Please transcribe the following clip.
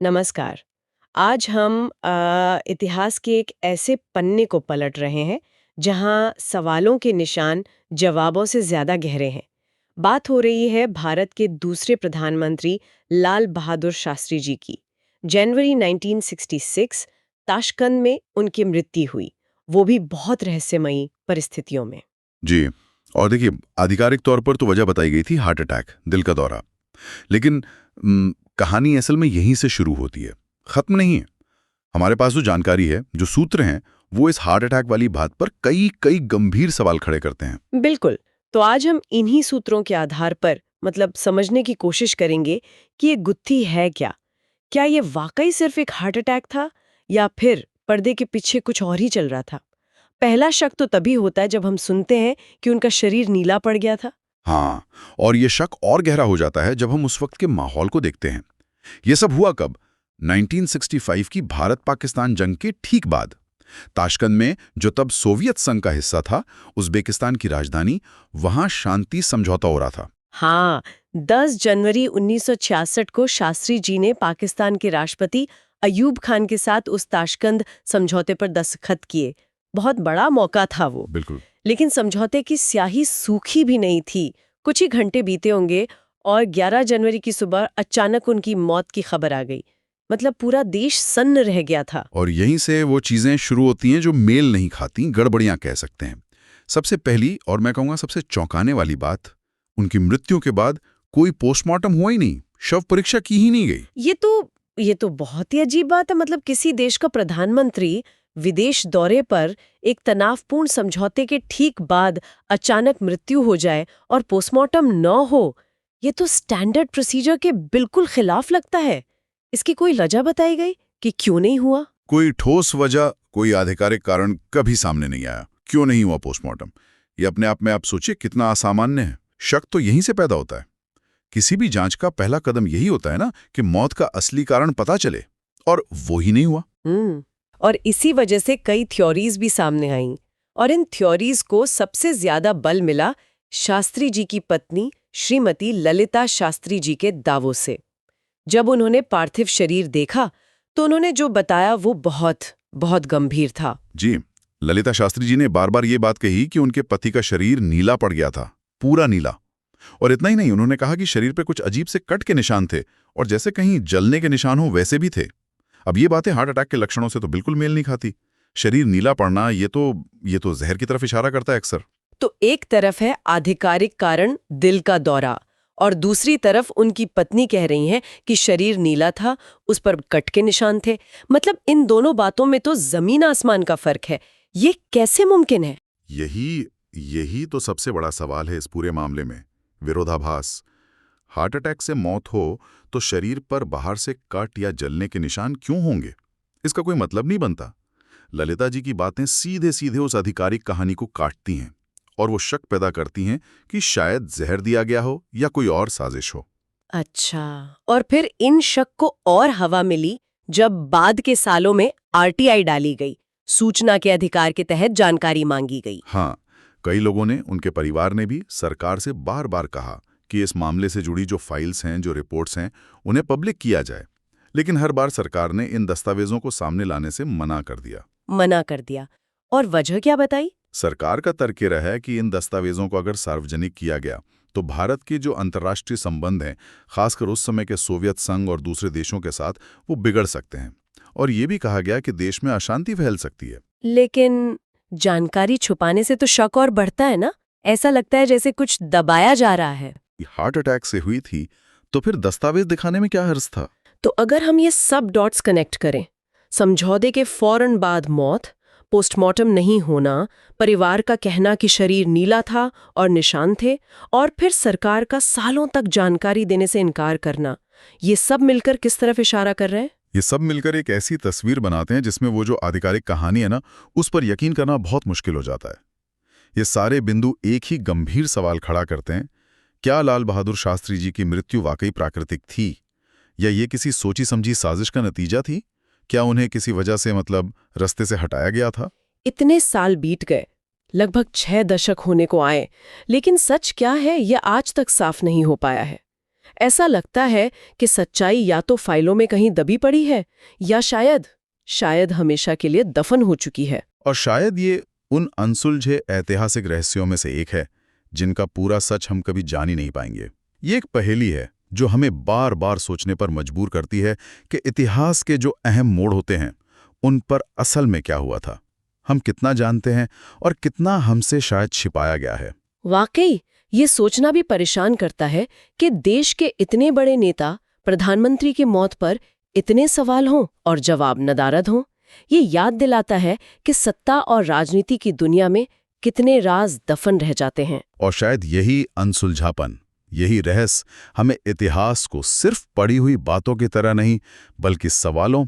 नमस्कार। आज हम इतिहास के एक ऐसे पन्ने को पलट रहे हैं जहां सवालों के निशान जवाबों से ज्यादा गहरे हैं। बात हो रही है भारत के दूसरे प्रधानमंत्री लाल बहादुर शास्त्री जी की। जनवरी 1966 ताशकंद में उनकी मृत्यु हुई, वो भी बहुत रहस्यमयी परिस्थितियों में। जी। और देखिए, आधिकारिक तौर पर तो वजह बताई गई थी हार्ट अटैक, दिल का दौरा। लेकिन कहानी असल में यहीं से शुरू होती है, खत्म नहीं है। हमारे पास जो जानकारी है, जो सूत्र हैं, वो इस हार्ट अटैक वाली बात पर कई कई गंभीर सवाल खड़े करते हैं। बिल्कुल। तो आज हम इन्हीं सूत्रों के आधार पर समझने की कोशिश करेंगे कि ये गुत्थी है क्या। क्या ये वाकई सिर्फ एक हार्ट अटैक था या फिर पर्दे के पीछे कुछ और ही चल रहा था। पहला शक तो तभी होता है जब हम सुनते हैं कि उनका शरीर नीला पड़ गया था। हाँ, और ये शक और गहरा हो जाता है जब हम उस वक्त के माहौल को देखते हैं। ये सब हुआ कब? 1965 की भारत-पाकिस्तान जंग के ठीक बाद। ताशकंद में, जो तब सोवियत संघ का हिस्सा था, उज़्बेकिस्तान की राजधानी, वहां शांति समझौता हो रहा था। हाँ, 10 जनवरी 1966 को शास्त्री जी ने पाकिस्तान के राष्ट्रपति अयूब खान के साथ उस ताशकंद समझौते पर दस्तखत किए। बहुत बड़ा मौका था वो। बिल्कुल। लेकिन समझौते की स्याही सूखी भी नहीं थी। कुछ ही घंटे बीते होंगे और 11 जनवरी की सुबह अचानक उनकी मौत की खबर आ गई। पूरा देश सन्न रह गया था। और यहीं से वो चीजें शुरू होती हैं जो मेल नहीं खाती, गड़बड़ियां कह सकते हैं। सबसे पहली और मैं कहूँगा सबसे चौंकाने वाली बात, उनकी मृत्यु के बाद कोई पोस्टमार्टम हुआ ही नहीं, शव परीक्षा की ही नहीं गई। ये तो बहुत ही अजीब बात है। किसी देश का प्रधानमंत्री विदेश दौरे पर एक तनावपूर्ण समझौते के ठीक बाद अचानक मृत्यु हो जाए और पोस्टमार्टम न हो, ये तो स्टैंडर्ड प्रोसीजर के बिल्कुल खिलाफ लगता है। इसकी कोई वजह बताई गई कि क्यों नहीं हुआ? कोई ठोस वजह, कोई आधिकारिक कारण कभी सामने नहीं आया। क्यों नहीं हुआ पोस्टमार्टम? ये अपने आप में आप सोचिए कितना असामान्य है। शक तो यहीं से पैदा होता है। किसी भी जांच का पहला कदम यही होता है ना, कि मौत का असली कारण पता चले, और वो ही नहीं हुआ। और इसी वजह से कई थ्योरीज भी सामने आईं और इन थ्योरीज को सबसे ज्यादा बल मिला शास्त्री जी की पत्नी श्रीमती ललिता शास्त्री जी के दावों से। जब उन्होंने पार्थिव शरीर देखा तो उन्होंने जो बताया वो बहुत बहुत गंभीर था। जी, ललिता शास्त्री जी ने बार बार ये बात कही कि उनके पति का शरीर नीला पड़ गया था, पूरा नीला। और इतना ही नहीं, उन्होंने कहा कि शरीर पे कुछ अजीब से कट के निशान थे, और जैसे कहीं जलने के निशान हो वैसे भी थे। अब ये बातें हार्ट अटैक के लक्षणों से तो बिल्कुल मेल नहीं खाती। शरीर नीला पड़ना, ये तो जहर की तरफ इशारा करता है अक्सर। तो एक तरफ है आधिकारिक कारण दिल का दौरा और दूसरी तरफ उनकी पत्नी कह रही हैं कि शरीर नीला था, उस पर कट के निशान थे। इन दोनों बातों में तो जमीन आसमान का फर्क है। ये कैसे मुमकिन है? यही यही तो सबसे बड़ा सवाल है इस पूरे मामले में, विरोधाभास। हार्ट अटैक से मौत हो तो शरीर पर बाहर से कट या जलने के निशान क्यों होंगे? इसका कोई मतलब नहीं बनता। ललिता जी की बातें सीधे सीधे उस आधिकारिक कहानी को काटती हैं, और वो शक पैदा करती हैं कि शायद जहर दिया गया हो या कोई और साजिश हो। अच्छा, और फिर इन शक को और हवा मिली जब बाद के सालों में आरटीआई डाली गई, सूचना के अधिकार के तहत जानकारी मांगी गई। हाँ, कई लोगों ने, उनके परिवार ने भी सरकार से बार बार कहा कि इस मामले से जुड़ी जो फाइल्स हैं, जो रिपोर्ट्स हैं, उन्हें पब्लिक किया जाए। लेकिन हर बार सरकार ने इन दस्तावेजों को सामने लाने से मना कर दिया। और वजह क्या बताई? सरकार का तर्क ये रहा है कि इन दस्तावेजों को अगर सार्वजनिक किया गया तो भारत के जो अंतर्राष्ट्रीय संबंध हैं, खासकर उस समय के सोवियत संघ और दूसरे देशों के साथ, वो बिगड़ सकते हैं। और ये भी कहा गया कि देश में अशांति फैल सकती है। लेकिन जानकारी छुपाने से तो शक और बढ़ता है ना। ऐसा लगता है जैसे कुछ दबाया जा रहा है। ये हार्ट अटैक से हुई थी, तो फिर दस्तावेज दिखाने में क्या हर्ज था? तो अगर हम ये सब डॉट्स कनेक्ट करें, समझौते के फौरन बाद मौत, पोस्टमार्टम नहीं होना, परिवार का कहना कि शरीर नीला था और निशान थे, और फिर सरकार का सालों तक जानकारी देने से इनकार करना, ये सब मिलकर किस तरफ इशारा कर रहे हैं? ये सब मिलकर एक ऐसी तस्वीर बनाते हैं जिसमें वो जो आधिकारिक कहानी है ना, उस पर यकीन करना बहुत मुश्किल हो जाता है। ये सारे बिंदु एक ही गंभीर सवाल खड़ा करते हैं। क्या लाल बहादुर शास्त्री जी की मृत्यु वाकई प्राकृतिक थी, या ये किसी सोची समझी साजिश का नतीजा थी? क्या उन्हें किसी वजह से रास्ते से हटाया गया था? इतने साल बीत गए, लगभग 6 दशक होने को आए, लेकिन सच क्या है ये आज तक साफ नहीं हो पाया है। ऐसा लगता है कि सच्चाई या तो फाइलों में कहीं दबी पड़ी है या शायद हमेशा के लिए दफन हो चुकी है। और शायद ये उन अनसुलझे ऐतिहासिक रहस्यों में से एक है जिनका पूरा सच हम कभी जान ही नहीं पाएंगे। ये एक पहेली है जो हमें बार बार सोचने पर मजबूर करती है कि इतिहास के जो अहम मोड़ होते हैं उन पर असल में क्या हुआ था, हम कितना जानते हैं और कितना हमसे शायद छिपाया गया है। वाकई ये सोचना भी परेशान करता है कि देश के इतने बड़े नेता, प्रधानमंत्री की मौत पर इतने सवाल हों और जवाब नदारद हों। ये याद दिलाता है कि सत्ता और राजनीति की दुनिया में कितने राज दफन रह जाते हैं। और शायद यही अनसुलझापन, यही रहस्य हमें इतिहास को सिर्फ पढ़ी हुई बातों की तरह नहीं बल्कि सवालों